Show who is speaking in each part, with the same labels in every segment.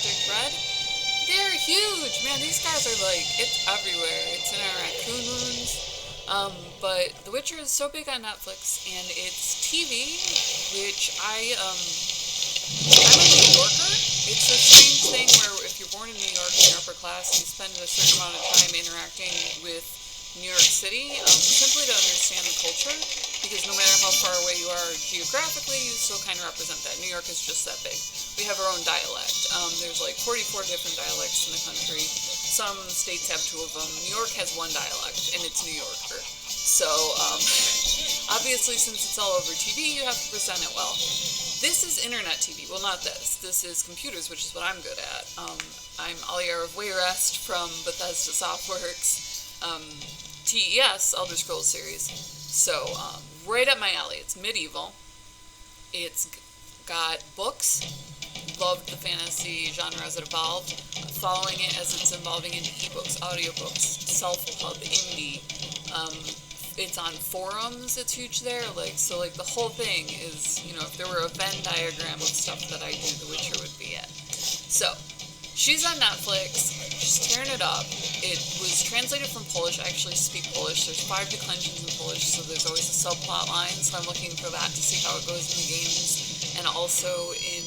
Speaker 1: Project Red. They're huge, man. These guys are like, it's everywhere. It's in our raccoon wounds. But The Witcher is so big on Netflix, and it's TV, which I'm a New Yorker. It's a strange thing where if you're born in New York and you're upper class, you spend a certain amount of time interacting with New York City, simply to understand the culture, because no matter how far away you are geographically, you still kind of represent that. New York is just that big. We have our own dialect. There's like 44 different dialects in the country. Some states have two of them. New York has one dialect, and it's New Yorker. So, obviously, since it's all over TV, you have to present it well. This is internet TV. Well, not this. This is computers, which is what I'm good at. I'm Alier of Wayrest from Bethesda Softworks. TES, Elder Scrolls series. So, right up my alley. It's medieval. It's got books. Loved the fantasy genre as it evolved. Following it as it's evolving into ebooks, audiobooks, self-pub, indie. It's on forums, it's huge there. So the whole thing is, if there were a Venn diagram of stuff that I do, The Witcher would be it. So, she's on Netflix. She's tearing it up. It was translated from Polish. I actually speak Polish. There's 5 declensions in Polish, so there's always a subplot line, so I'm looking for that to see how it goes in the games. And also in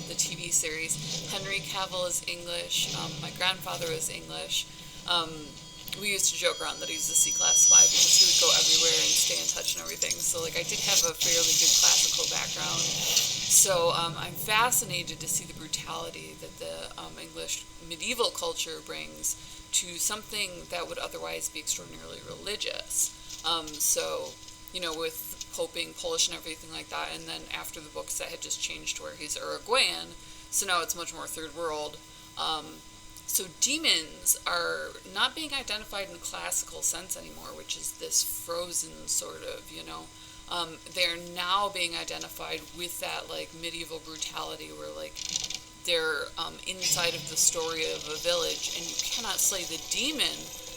Speaker 1: the TV series. Henry Cavill is English. My grandfather is English. We used to joke around that he was a C-class spy because he would go everywhere and stay in touch and everything. So, I did have a fairly good classical background. So, I'm fascinated to see the brutality that the English medieval culture brings to something that would otherwise be extraordinarily religious. With Pope being Polish and everything like that, and then after the books that had just changed to where he's Uruguayan, so now it's much more third world. So demons are not being identified in a classical sense anymore, which is this frozen sort of, they're now being identified with that, medieval brutality where, they're inside of the story of a village, and you cannot slay the demon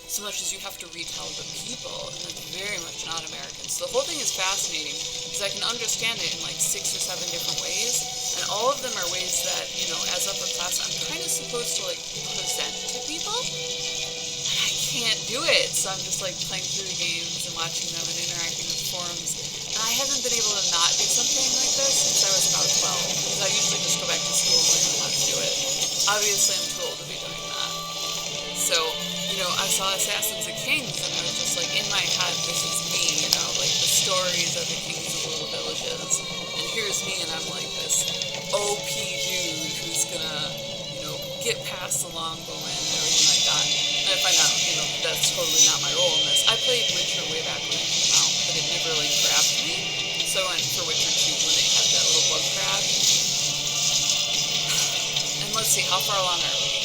Speaker 1: so much as you have to retell the people, and that's very much not American. So the whole thing is fascinating, because I can understand it in 6 or 7 different ways, and all of them are ways that, as upper class, I'm kind of supposed to, present to people, and I can't do it, so I'm just, playing through the games and watching them and interacting with forums, and I haven't been able to not do something like this since I was about 12, because I usually just go back to school and learn how to do it. Obviously, I'm too old to be doing that. So, I saw Assassins and Kings, and I was just in my head, this is me, the stories of the kings of little villages, and here's me, and I'm this OP dude who's gonna, get past the longbowmen and everything like that, and I find out, that's totally not my role in this. I played Witcher way back when it came out, but it never, grabbed me, so I went for Witcher 2 when they had that little bug crab, and let's see, how far along are we?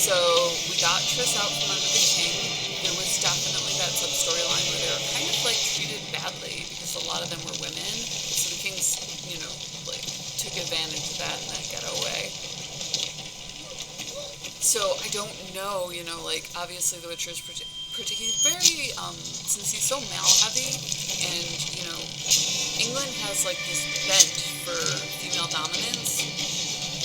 Speaker 1: So, we got Triss out from under the king. There was definitely that sub-storyline where they were kind of, treated badly because a lot of them were women. So the kings, took advantage of that and that got away. So, I don't know, obviously The Witcher is he's very, since he's so male-heavy, and, England has, this bent for female dominance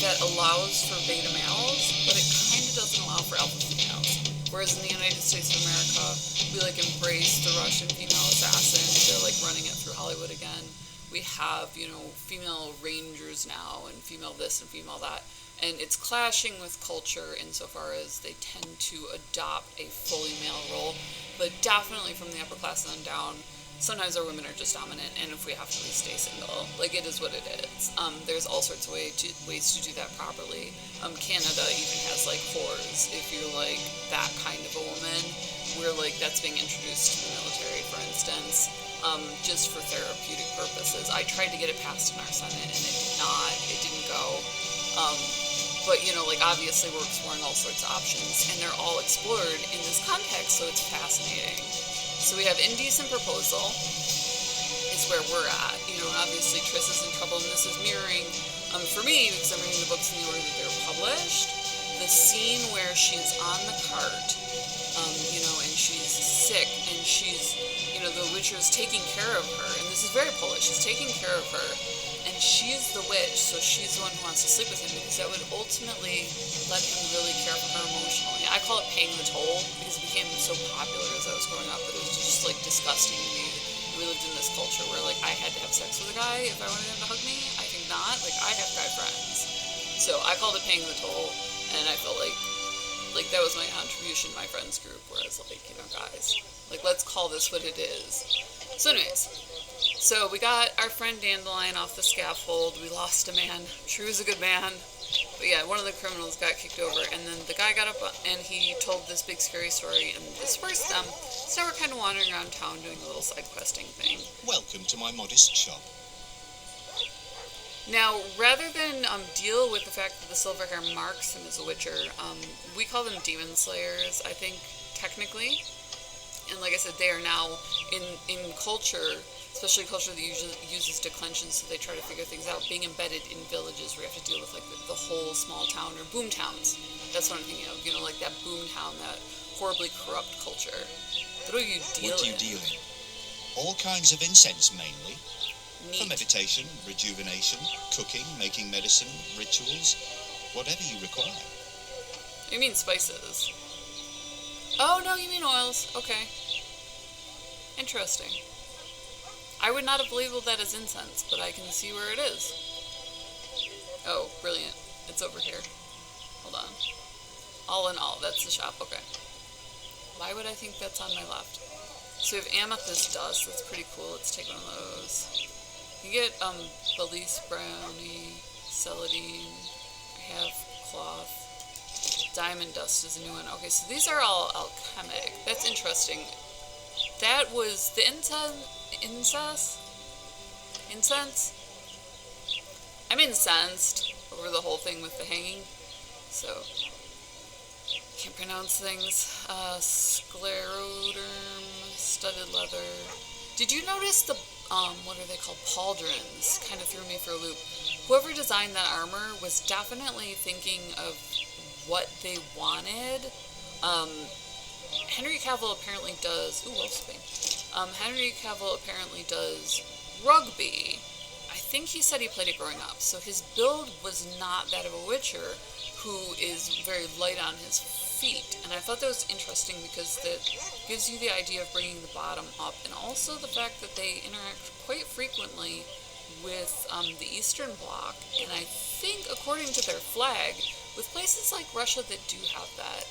Speaker 1: that allows for beta males, but it kind of doesn't allow for alpha females. Whereas in the United States of America, we embrace the Russian female assassin. They're running it through Hollywood again. We have, female rangers now, and female this and female that. And it's clashing with culture insofar as they tend to adopt a fully male role, but definitely from the upper class on down, sometimes our women are just dominant, and if we have to, we stay single. It is what it is. There's all sorts of ways to do that properly. Canada even has, whores, if you're, that kind of a woman, where, that's being introduced to the military, for instance, just for therapeutic purposes. I tried to get it passed in our Senate, and it didn't go. But, obviously we're exploring all sorts of options, and they're all explored in this context, so it's fascinating. So we have Indecent Proposal is where we're at, and obviously Triss is in trouble, and this is mirroring, for me, because I'm reading the books in the order that they're published, the scene where she's on the cart, and she's sick, and she's, the Witcher is taking care of her, and this is very Polish, he's taking care of her, and she's the witch, so she's the one who wants to sleep with him, because that would ultimately let him really care for her emotionally. I call it paying the toll, because it became so popular as I was growing up that it was just like disgusting to me. We lived in this culture where like I had to have sex with a guy if I wanted him to hug me. I think not. Like I have guy friends, so I called it paying the toll, and I felt like that was my contribution to my friends group, where I was like, you know, guys, like let's call this what it is. So anyways, so we got our friend Dandelion off the scaffold. We lost a man. I'm sure he was a good man. But yeah, one of the criminals got kicked over, and then the guy got up and he told this big scary story and dispersed them. So we're kind of wandering around town doing a little side questing thing.
Speaker 2: Welcome to my modest shop.
Speaker 1: Now, rather than deal with the fact that the silver hair marks him as a witcher, we call them demon slayers, I think, technically. And like I said, they are now in culture, especially culture that uses declension, so they try to figure things out, being embedded in villages where you have to deal with like the whole small town, or boom towns. That's what I'm thinking of, you know, like that boom town, that horribly corrupt culture. What do you deal in?
Speaker 2: All kinds of incense, mainly.
Speaker 1: Neat.
Speaker 2: For meditation, rejuvenation, cooking, making medicine, rituals, whatever you require.
Speaker 1: You mean spices? Oh, no, you mean oils. Okay. Interesting. I would not have labeled that as incense, but I can see where it is. Oh, brilliant. It's over here. Hold on. All in all, that's the shop. Okay. Why would I think that's on my left? So we have amethyst dust. That's pretty cool. Let's take one of those. You get Belize brownie, celadine. I have cloth. Diamond dust is a new one. Okay, so these are all alchemic. That's interesting. That was the incense? I'm incensed over the whole thing with the hanging. So, can't pronounce things. Scleroderm, studded leather. Did you notice the, what are they called? Pauldrons. Kind of threw me for a loop. Whoever designed that armor was definitely thinking of what they wanted. Henry Cavill apparently does... Ooh, well-sping. Henry Cavill apparently does rugby. I think he said he played it growing up. So his build was not that of a witcher who is very light on his feet. And I thought that was interesting because that gives you the idea of bringing the bottom up. And also the fact that they interact quite frequently with the Eastern Bloc. And I think, according to their flag, with places like Russia that do have that,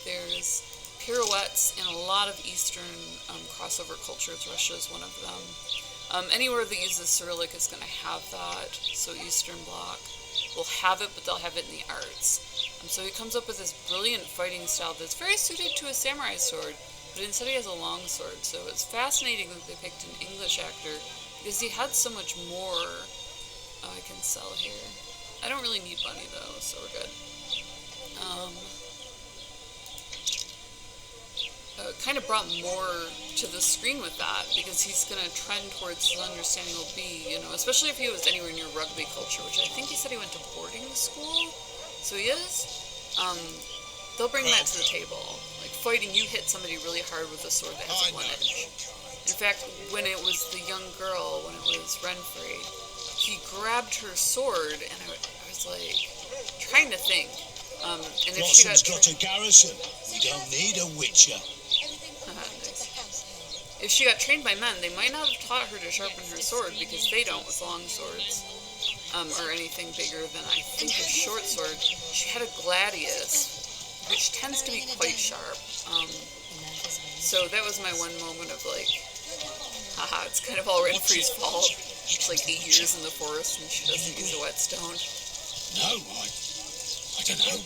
Speaker 1: there's pirouettes in a lot of Eastern crossover cultures. Russia is one of them. Anywhere that uses Cyrillic is going to have that. So Eastern Bloc will have it, but they'll have it in the arts. So he comes up with this brilliant fighting style that's very suited to a samurai sword, but instead he has a long sword. So it's fascinating that they picked an English actor, because he had so much more I can sell here. I don't really need money though, so we're good. Kind of brought more to the screen with that, because he's going to trend towards his understanding will be, you know, especially if he was anywhere near rugby culture, which I think he said he went to boarding school, so he is. They'll bring that to the table. Like fighting, you hit somebody really hard with a sword that has a one edge. In fact, when it was the young girl, when it was Renfrey, he grabbed her sword, and I was like, trying to think. And if she got
Speaker 2: a garrison. We don't need a witcher.
Speaker 1: Nice. If she got trained by men, they might not have taught her to sharpen her sword, because they don't with long swords, or anything bigger than, I think, a short sword. She had a gladius, which tends to be quite sharp. So that was my one moment of like, haha, it's kind of all Renfrey's fault. It's like 8 years in the forest and she doesn't use a whetstone.
Speaker 2: No, I don't know.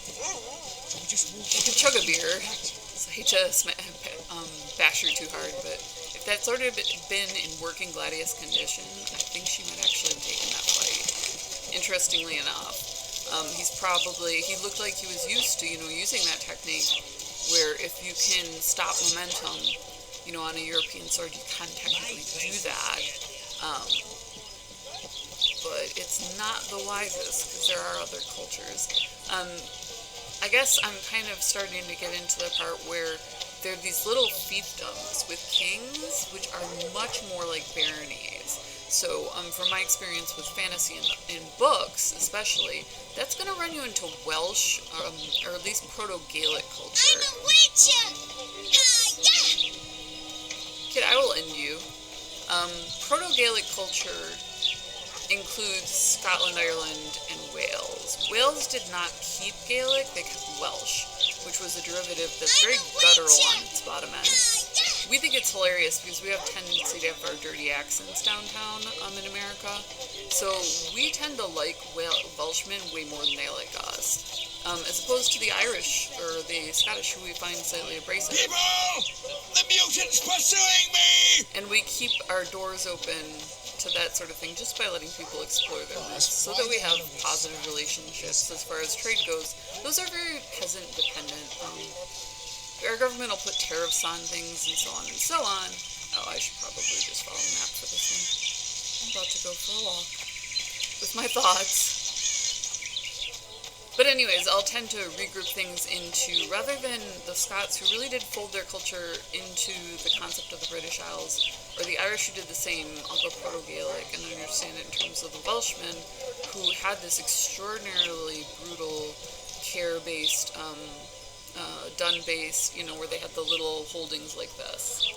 Speaker 1: You can chug a beer. So I hate to bash her too hard, but if that sort of been in working gladius condition, I think she might actually have taken that fight. Interestingly enough, he looked like he was used to, using that technique, where if you can stop momentum, on a European sword, you can technically do that. But it's not the wisest, because there are other cultures. I guess I'm kind of starting to get into the part where there are these little fiefdoms with kings, which are much more like baronies. So, from my experience with fantasy in books, especially, that's going to run you into Welsh, or at least Proto-Gaelic culture.
Speaker 3: I'm a witcher! Yeah!
Speaker 1: Kid, I will end you. Proto-Gaelic culture includes Scotland, Ireland, and Wales. Wales did not keep Gaelic, they kept Welsh, which was a derivative that's very guttural on its bottom end. We think it's hilarious because we have a tendency to have our dirty accents downtown in America. So we tend to like Welshmen way more than they like us. As opposed to the Irish or the Scottish, who we find slightly abrasive.
Speaker 4: People! The mutant's pursuing me!
Speaker 1: And we keep our doors open to that sort of thing just by letting people explore their roots so that we have positive relationships as far as trade goes. Those are very peasant dependent. Our government will put tariffs on things and so on and so on. Oh, I should probably just follow the map for this one. I'm about to go for a walk with my thoughts. But anyways, I'll tend to regroup things into, rather than the Scots who really did fold their culture into the concept of the British Isles, or the Irish who did the same, I'll go Proto-Gaelic and understand it in terms of the Welshmen who had this extraordinarily brutal, care-based, dun-based, where they had the little holdings like this.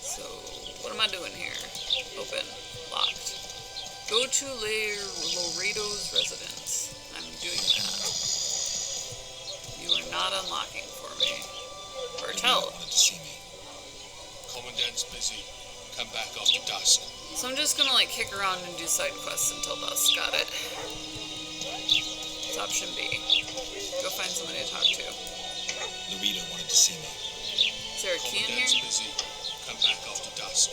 Speaker 1: So, what am I doing here? Open. Locked. Go to Laredo's residence. I'm doing that. You are not unlocking for me. Bartel.
Speaker 4: Wanted to see me. Commandant's busy. Come back after dusk.
Speaker 1: So I'm just gonna kick around and do side quests until dusk. Got it. It's option B. Go find somebody to talk to.
Speaker 2: Laredo wanted to see me.
Speaker 1: Is there a key in
Speaker 4: Commandant's
Speaker 1: here?
Speaker 4: busy. Come back after dusk.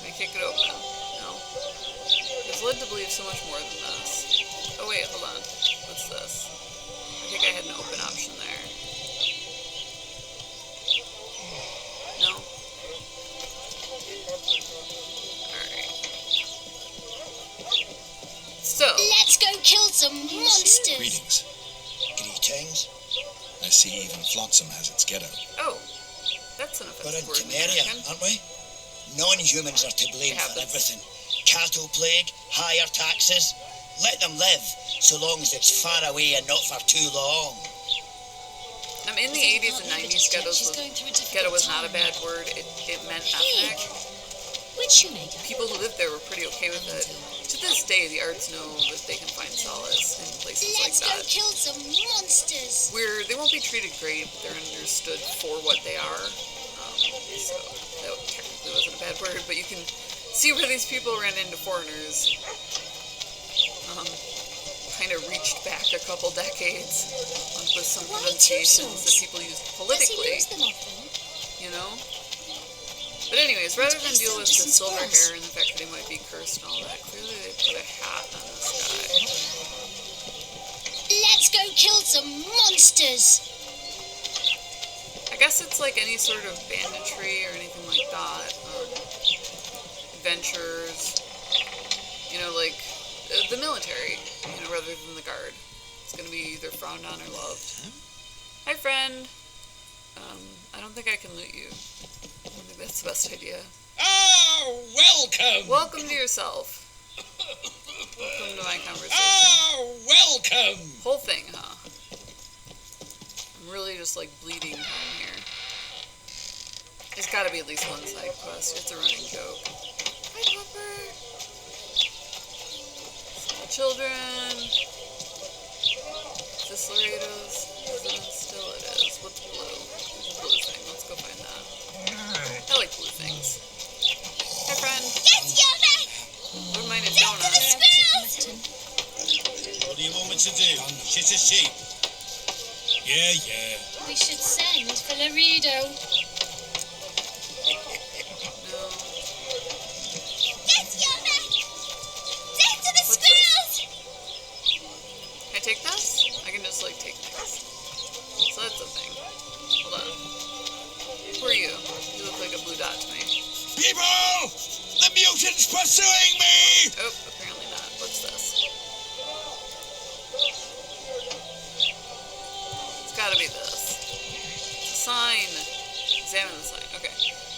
Speaker 1: Can I kick it open? No. I was led to believe so much more than this. Oh wait, hold on. What's this? I think I had an open option there. No? Alright. So,
Speaker 3: Let's go kill some monsters!
Speaker 2: Greetings.
Speaker 5: Greetings.
Speaker 2: I see even Flotsam has its ghetto.
Speaker 1: oh, that's an
Speaker 5: We're in
Speaker 1: offensive word in
Speaker 5: Temeria,
Speaker 1: American.
Speaker 5: aren't we? Non-humans are to blame
Speaker 1: It
Speaker 5: for
Speaker 1: happens.
Speaker 5: everything. Cattle plague, higher taxes. Let them live, so long as it's far away and not for too long.
Speaker 1: In the 80s and 90s, ghetto was not a bad word. It meant ethnic.
Speaker 3: Which shoemaker?
Speaker 1: People who lived there were pretty okay with it. To this day, the arts know that they can find solace in places like
Speaker 3: Let's go
Speaker 1: that,
Speaker 3: kill some monsters!
Speaker 1: where they won't be treated great, but they're understood for what they are. So that technically wasn't a bad word, but you can see where these people ran into foreigners. Kind of reached back a couple decades with some
Speaker 3: Why
Speaker 1: pronunciations that
Speaker 3: two
Speaker 1: people used
Speaker 3: Does he
Speaker 1: politically,
Speaker 3: use them often?
Speaker 1: you know? But anyways, rather than deal with the
Speaker 3: Soldiers and
Speaker 1: silver
Speaker 3: squirrels.
Speaker 1: hair and the fact that he might be cursed and all that, clearly they put a hat on this guy.
Speaker 3: Let's go kill some monsters!
Speaker 1: I guess it's like any sort of banditry or anything like that. Adventures, like the military, rather than the guard. It's going to be either frowned on or loved. Hi, friend. I don't think I can loot you. I don't think that's the best idea.
Speaker 4: Oh, welcome!
Speaker 1: Welcome to yourself. Welcome to my conversation.
Speaker 4: Oh, welcome!
Speaker 1: Whole thing, huh? I'm really just bleeding down here. There's gotta be at least one side quest. It's a running joke. Hi, Hopper. Small children. Is this Laredo's? Still it is. What's blue? There's a blue thing. Let's go find that. I like blue things. Hi, friend.
Speaker 3: Get your man!
Speaker 1: Wouldn't mind a
Speaker 3: Get to the
Speaker 1: donut.
Speaker 3: squirrels!
Speaker 4: What do you want me to do? Shit a sheep? Yeah.
Speaker 3: We should send for Laredo.
Speaker 1: No.
Speaker 3: Get your man! Get to the
Speaker 1: What's
Speaker 3: squirrels!
Speaker 1: Can I take this? I can just take things. So that's a thing. Hold on. Who are you? You look like a blue dot to me.
Speaker 4: People! The mutant's pursuing me!
Speaker 1: Oh, apparently not. What's this? It's gotta be this. It's a sign. Examine the sign. Okay.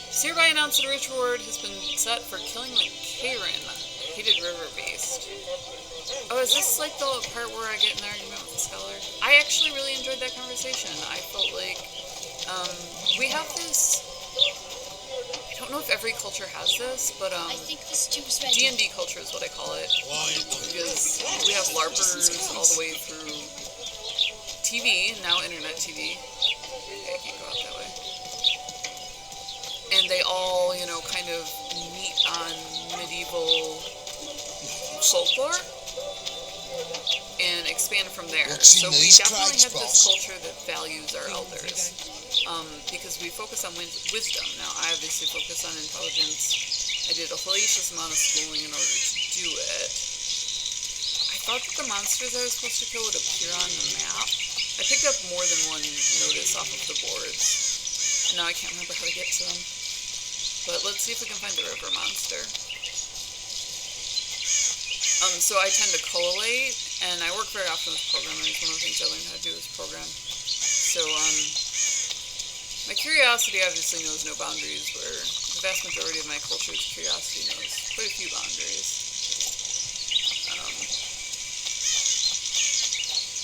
Speaker 1: It's hereby announced that a rich reward has been set for killing the Karen. hated River Beast. Oh, is this like the part where I get in an argument with the scholar? I actually really enjoyed that conversation. I felt like we have this. I don't know if every culture has this, but
Speaker 3: I think the stew's ready.
Speaker 1: D&D culture is what I call it,
Speaker 4: Quiet.
Speaker 1: because we have LARPers all the way through TV, now internet TV. Okay, I can't go out that way. And they all, kind of meet on medieval folklore and expand from there.
Speaker 6: What's in
Speaker 1: So we
Speaker 6: these
Speaker 1: definitely
Speaker 6: crags,
Speaker 1: have this
Speaker 6: boss?
Speaker 1: culture that values our elders. Because we focus on wisdom. Now, I obviously focus on intelligence. I did a hellacious amount of schooling in order to do it. I thought that the monsters I was supposed to kill would appear on the map. I picked up more than one notice off of the boards. And now I can't remember how to get to them. But let's see if we can find the river monster. So I tend to collate, and I work very often with programmers. One of the things I learned how to do is program. So, my curiosity obviously knows no boundaries, where the vast majority of my culture's curiosity knows quite a few boundaries.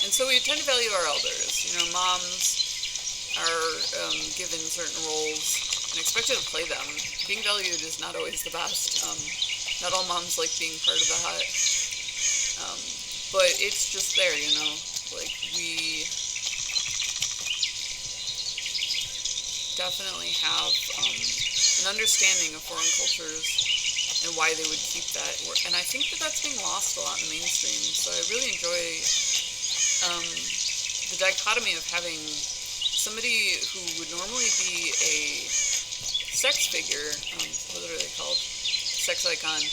Speaker 1: And so we tend to value our elders. Moms are given certain roles and expected to play them. Being valued is not always the best. Not all moms like being part of the hut. But it's just there, Like, we definitely have an understanding of foreign cultures and why they would keep that. And I think that that's being lost a lot in the mainstream. So I really enjoy the dichotomy of having somebody who would normally be a sex figure, what are they called? Sex icon.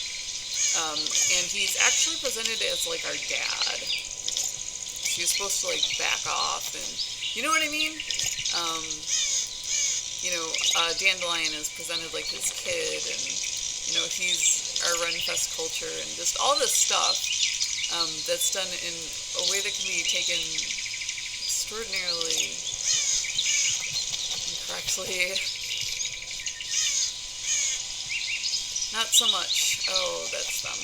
Speaker 1: And he's actually presented as like our dad. So you're supposed to like back off, and you know what I mean? Dandelion is presented like his kid, and he's our Renfest culture, and just all this stuff that's done in a way that can be taken extraordinarily incorrectly. Not so much. Oh, that's them.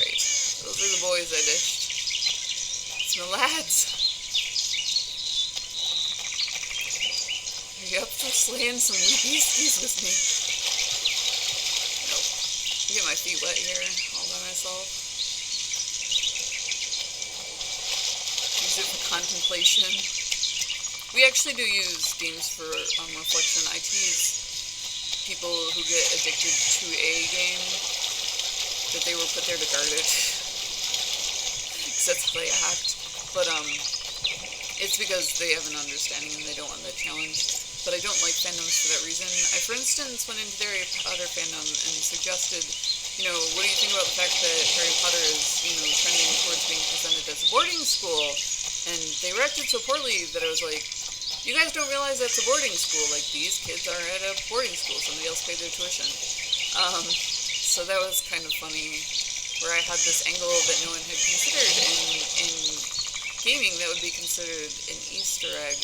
Speaker 1: Right. Those are the boys I dished. It's my lads. Are you up for slaying some wee beasties with me? Nope. I get my feet wet here all by myself. Use it for contemplation. We actually do use games for reflection. I tease people who get addicted to a game that they were put there to guard it. Because that's how they act. But it's because they have an understanding and they don't want that challenge. But I don't like fandoms for that reason. I, for instance, went into the Harry Potter fandom and suggested, what do you think about the fact that Harry Potter is, trending towards being presented as a boarding school? And they reacted so poorly that I was like, you guys don't realize that's a boarding school. Like, these kids are at a boarding school. Somebody else paid their tuition. So that was kind of funny, where I had this angle that no one had considered in gaming that would be considered an Easter egg.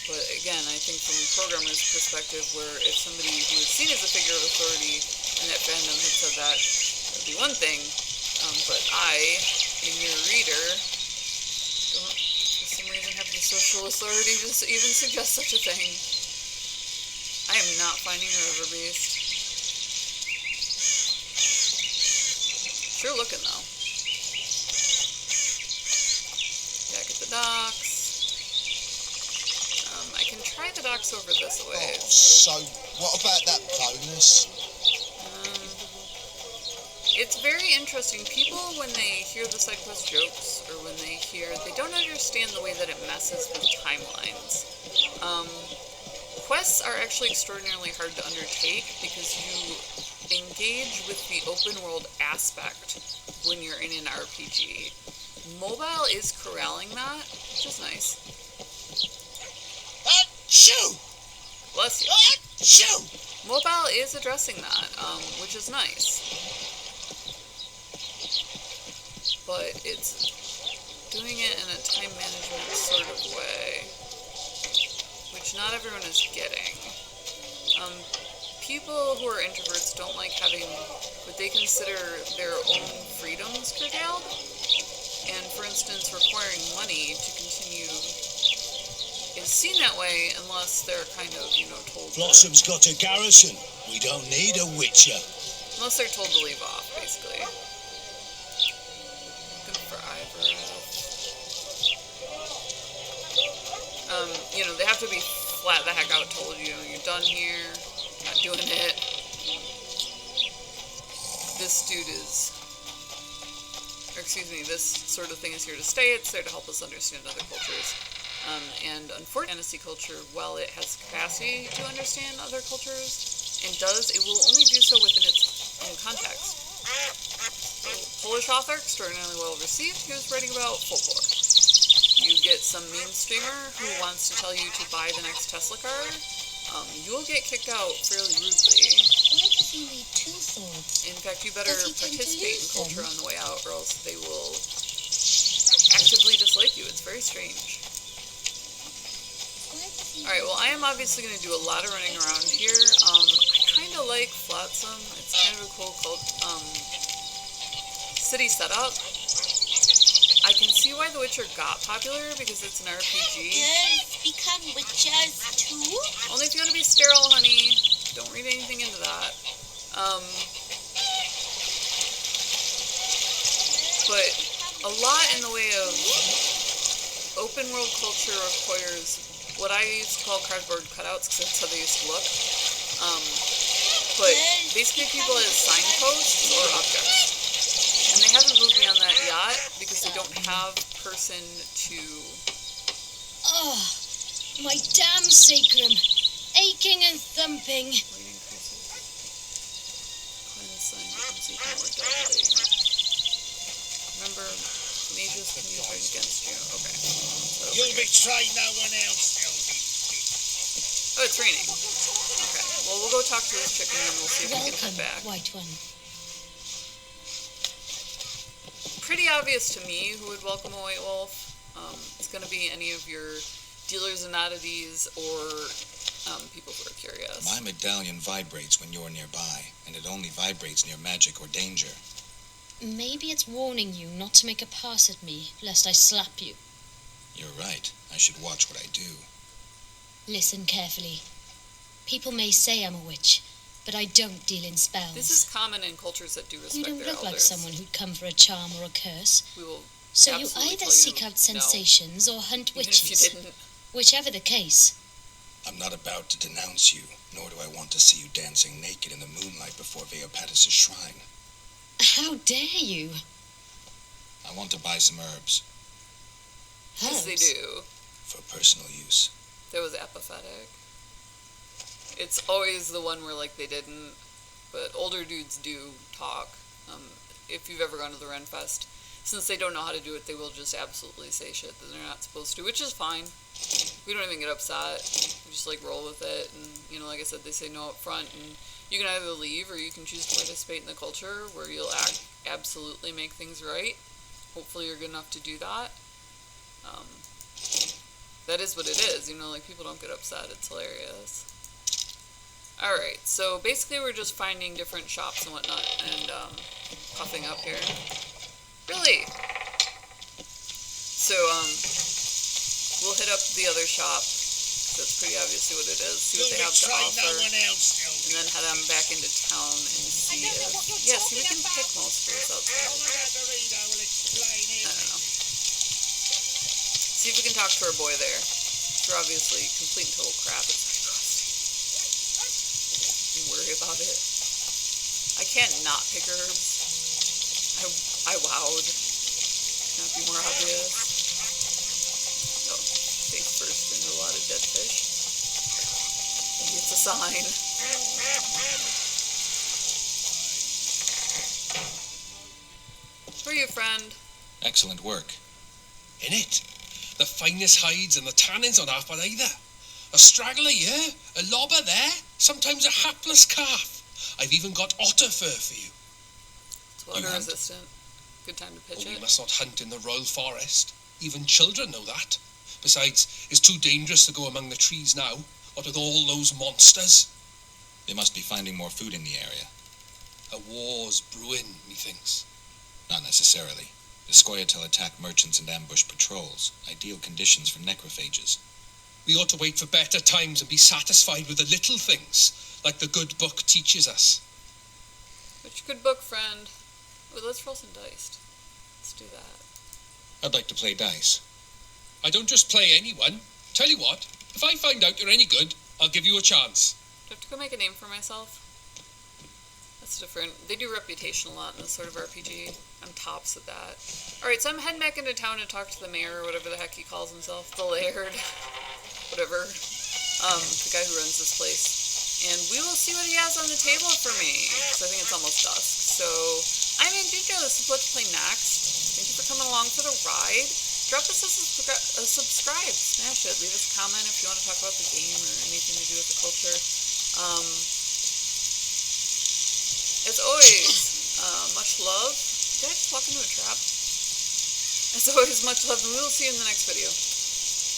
Speaker 1: But again, I think from a programmer's perspective, where if somebody who is seen as a figure of authority in that fandom had said that, that would be one thing. But I, in your reader, don't for some reason have the social authority to even suggest such a thing. I am not finding a river beast. Sure looking though. Back at the docks. I can try the docks over this way.
Speaker 6: Oh, so what about that bonus?
Speaker 1: It's very interesting. People, when they hear the side quest jokes, or when they don't understand the way that it messes with timelines. Quests are actually extraordinarily hard to undertake because you engage with the open world aspect when you're in an RPG. Mobile is corralling that, which is nice.
Speaker 5: Shoo!
Speaker 1: Bless you.
Speaker 5: Shoo!
Speaker 1: Mobile is addressing that, which is nice. But it's doing it in a time management sort of way, which not everyone is getting. people who are introverts don't like having what they consider their own freedoms curtailed. And for instance, requiring money to continue is seen that way unless they're kind of, told
Speaker 4: Blossom's got a garrison. We don't need a witcher.
Speaker 1: unless they're told to leave off, basically. Good for Ivor. They have to be flat the heck out told you're done here, not doing it. This dude is, this sort of thing is here to stay. It's there to help us understand other cultures. And unfortunately, fantasy culture, while it has capacity to understand other cultures, and does, it will only do so within its own context. So, Polish author, extraordinarily well received, he was writing about folklore. You get some mainstreamer who wants to tell you to buy the next Tesla car, you will get kicked out fairly rudely.
Speaker 3: Why does he need two swords?
Speaker 1: In fact, you better
Speaker 3: Does he tend to
Speaker 1: participate in
Speaker 3: use
Speaker 1: culture
Speaker 3: them?
Speaker 1: on the way out, or else they will actively dislike you. It's very strange.
Speaker 3: Why does he
Speaker 1: Alright, well, I am obviously going to do a lot of running around here. I kind of like Flotsam. It's kind of a cool city setup. I can see why The Witcher got popular, because it's an RPG.
Speaker 3: Girls become witches too?
Speaker 1: Only if you want to be sterile, honey. Don't read anything into that. But a lot in the way of open world culture requires what I used to call cardboard cutouts, because that's how they used to look. But basically people as signposts or objects. And they haven't moved me on that yet, because they don't have person to...
Speaker 3: Oh, my damn sacrum. Aching and thumping.
Speaker 1: Weight increases. Cleanse sign, you can see more deadly. Remember, mages can use right against you. Okay. So
Speaker 4: You'll betray no one else,
Speaker 1: oh, it's raining. Okay. Well, we'll go talk to this chicken and we'll see if we can head
Speaker 3: Welcome,
Speaker 1: back.
Speaker 3: White One.
Speaker 1: Pretty obvious to me who would welcome a white wolf. It's going to be any of your dealers in oddities or people who are curious.
Speaker 2: My medallion vibrates when you're nearby, and it only vibrates near magic or danger.
Speaker 3: Maybe it's warning you not to make a pass at me, lest I slap you.
Speaker 2: You're right. I should watch what I do.
Speaker 3: Listen carefully. People may say I'm a witch, but I don't deal in spells.
Speaker 1: This is common in cultures that do
Speaker 3: You
Speaker 1: respect
Speaker 3: don't
Speaker 1: their
Speaker 3: look like
Speaker 1: elders.
Speaker 3: someone who'd come for a charm or a curse.
Speaker 1: We will
Speaker 3: So you
Speaker 1: absolutely
Speaker 3: either
Speaker 1: tell
Speaker 3: seek
Speaker 1: you
Speaker 3: out
Speaker 1: no,
Speaker 3: sensations or hunt
Speaker 1: even if
Speaker 3: witches.
Speaker 1: you didn't.
Speaker 3: Whichever the case.
Speaker 2: I'm not about to denounce you, nor do I want to see you dancing naked in the moonlight before Veopatis' shrine.
Speaker 3: How dare you?
Speaker 2: I want to buy some herbs
Speaker 1: Because they
Speaker 3: Herbs?
Speaker 1: do.
Speaker 2: for personal use.
Speaker 1: That was apathetic. It's always the one where, like, they didn't. But older dudes do talk. If you've ever gone to the Renfest, since they don't know how to do it, they will just absolutely say shit that they're not supposed to, which is fine. We don't even get upset. We just, like, roll with it. And, like I said, they say no up front. And you can either leave or you can choose to participate in the culture where you'll absolutely make things right. Hopefully you're good enough to do that. That is what it is. Like, people don't get upset. It's hilarious. Alright, so basically we're just finding different shops and whatnot, and puffing up here. Really? So, we'll hit up the other shop, 'cause that's pretty obviously what it is, see what they have to offer, and then head on back into town and see if... Yeah, see, we can pick most of this outside. I don't know. See if we can talk to our boy there. They're obviously complete and total crap. It's worry about it. I can't not pick herbs. I wowed. Not be more obvious. Oh, face first into a lot of dead fish. Maybe it's a sign. Who are you, friend?
Speaker 2: Excellent work.
Speaker 7: In it. The finest hides and the tannins on half by either. A straggler here, a lobber there, sometimes a hapless calf. I've even got otter fur for you.
Speaker 1: It's water resistant. Good time to pitch
Speaker 7: Oh, you
Speaker 1: it.
Speaker 7: must not hunt in the royal forest. Even children know that. Besides, it's too dangerous to go among the trees now, what with all those monsters.
Speaker 2: They must be finding more food in the area.
Speaker 7: A war's brewing, methinks.
Speaker 2: Not necessarily. The Scoia'tael attack merchants and ambush patrols. Ideal conditions for necrophages.
Speaker 7: We ought to wait for better times and be satisfied with the little things, like the good book teaches us.
Speaker 1: Which good book, friend? Ooh, let's roll some dice. Let's do that.
Speaker 2: I'd like to play dice.
Speaker 7: I don't just play anyone. Tell you what, if I find out you're any good, I'll give you a chance.
Speaker 1: Do I have to go make a name for myself? That's different. They do reputation a lot in this sort of RPG. I'm tops at that. Alright, so I'm heading back into town to talk to the mayor, or whatever the heck he calls himself. The laird. Whatever. The guy who runs this place. And we will see what he has on the table for me. Because I think it's almost dusk. So, I'm Andrika. This is what to play next. Thank you for coming along for the ride. Drop us a subscribe. Smash it. Leave us a comment if you want to talk about the game or anything to do with the culture. As always, much love. Did I just walk into a trap? As always, much love, and we will see you in the next video.